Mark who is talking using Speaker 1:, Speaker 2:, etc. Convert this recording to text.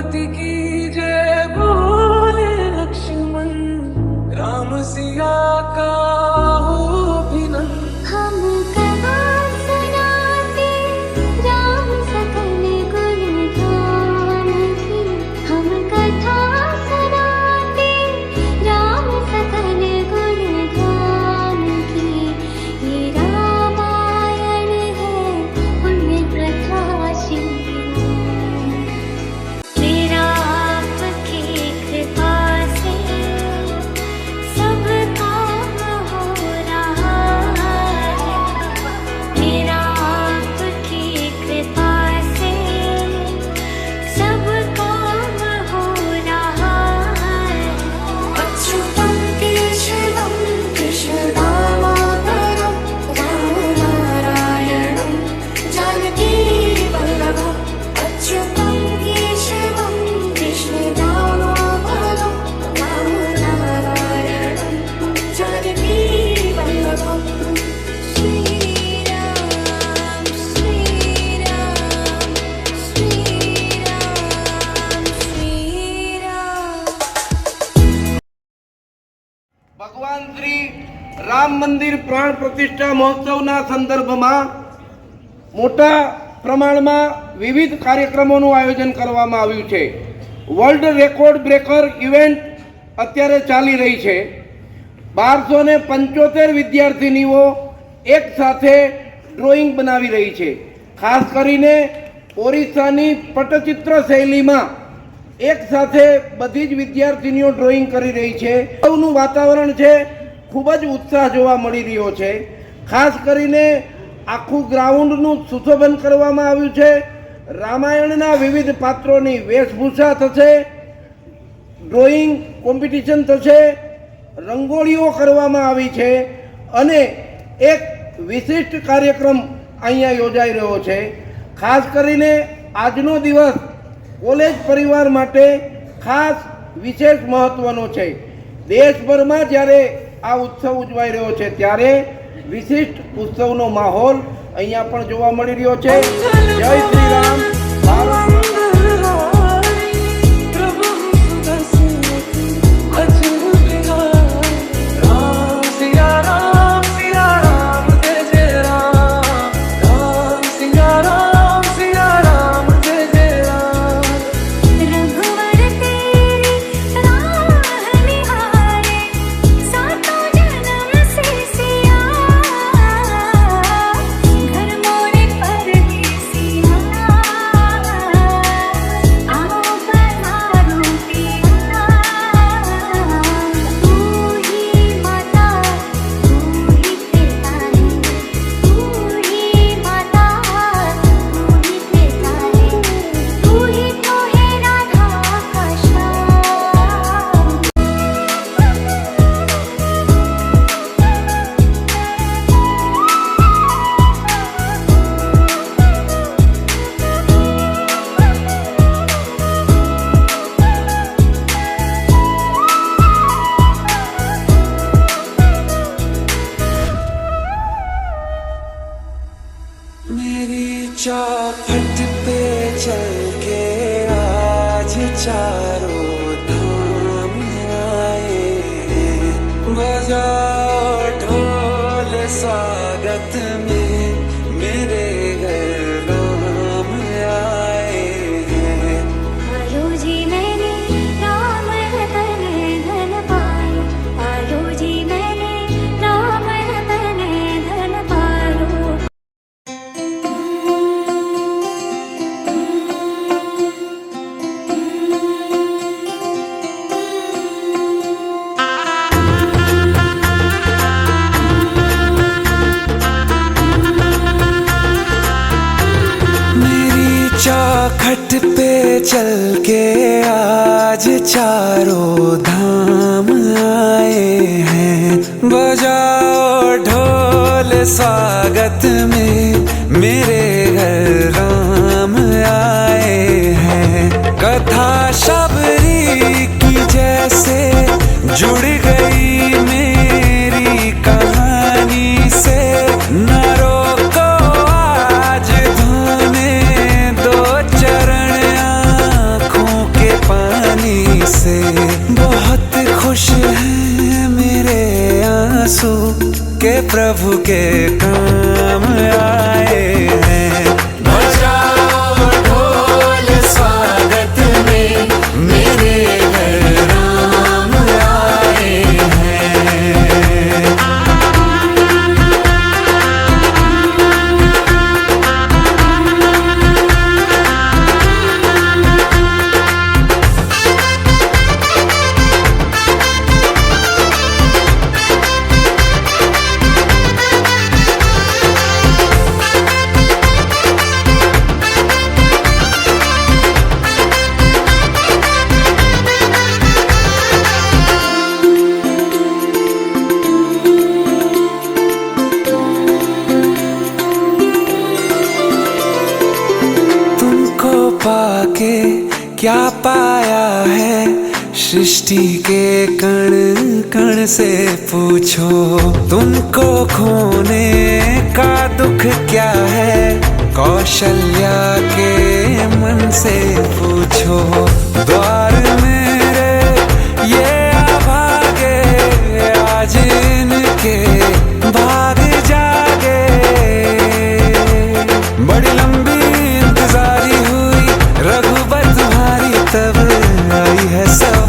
Speaker 1: रघुपति की जय बोले लक्ष्मण, राम सिया का हो अभिनंदन।
Speaker 2: हम कथा सुनाते राम सकल गुण गान की, हम कथा सुनाते राम सकल गुण गान की। ये रामायण है पुण्य कथा श्री, मेरा आपकी कृपा से सब काम हो रहा है। मेरा आपकी कृपा से सब काम हो रहा है। अच्युतम केशवम कृष्ण दामोदरम, राम नारायणम जानकी वल्लभम। अच्युतम केशवम कृष्ण दामोदरम, राम नारायणम जानकी वल्लभम। श्री राम श्री राम श्री राम श्री राम।
Speaker 3: ભગવાન શ્રી રામ મંદિર પ્રાણ પ્રતિષ્ઠા મહોત્સવના સંદર્ભમાં મોટા પ્રમાણમાં વિવિધ કાર્યક્રમોનું આયોજન કરવામાં આવ્યું છે. વર્લ્ડ રેકોર્ડ બ્રેકર ઇવેન્ટ અત્યારે ચાલી રહી છે. 1275 વિદ્યાર્થીનીઓ એક સાથે ડ્રોઈંગ બનાવી રહી છે. ખાસ કરીને ઓરિસ્સાની પટ્ટચિત્ર શૈલીમાં એક સાથે બધી જ વિદ્યાર્થીનીઓ ડ્રોઈંગ કરી રહી છે. સૌનું વાતાવરણ છે ખૂબ જ ઉત્સાહ જોવા મળી રહ્યો છે. ખાસ કરીને આખું ગ્રાઉન્ડનું સુશોભન કરવામાં આવ્યું છે. રામાયણના વિવિધ પાત્રોની વેશભૂષા થશે, ડ્રોઈંગ કોમ્પિટિશન થશે, રંગોળીઓ કરવામાં આવી છે અને એક વિશિષ્ટ કાર્યક્રમ અહીંયા યોજાઈ રહ્યો છે. ખાસ કરીને આજનો દિવસ કોલેજ પરિવાર માટે ખાસ વિશેષ મહત્વનો છે. દેશભરમાં જ્યારે આ ઉત્સવ ઉજવાઈ રહ્યો છે ત્યારે વિશિષ્ટ ઉત્સવનો માહોલ અહીંયા પણ જોવા મળી રહ્યો છે. જય શ્રી રામ. ભારત
Speaker 1: प्रभु दशरथी अचल बिहारी, राम सिया राम जय जय राम, राम सिया राम जय जय राम।
Speaker 2: रघुवर तेरी राह निहारे, सातों जन्म से सिया, घर मोरे परदेसिया, आओ पधारो पिया। तू ही माता तू ही पिता है, तू ही माता तू ही पिता है, तू ही तो है राधा का श्याम।
Speaker 1: मेरी चौखट पे चल के आज चारों धाम आए हैं। बजाओ ढोल स्वागत में, मेरे घर राम आए हैं।
Speaker 2: आयो जी मैंने राम रतन धन पायो, आयो जी मैंने राम रतन धन पायो।
Speaker 1: मेरी चौखट पे चल के आज चारों धाम आए हैं। बजाओ ढोल स्वागत में, मेरे घर राम आए हैं। कथा शबरी की जैसे जुड़ गई मेरी कहानी से, न रोको आज धोने दो चरण आँखों प्रभु के काम आए हैं। बजाओ ढोल स्वागत में, मेरे घर राम आए हैं। पाके क्या पाया है, सृष्टि के कण कण से पूछो। तुमको खोने का दुख क्या है, कौशल्या के मन से पूछो। द्वार मेरे ये अभागे, आज इनके भाग जागे। बड़ी लंबी इंतजारी हुई रघुबर तुम्हारी, तब आई है सब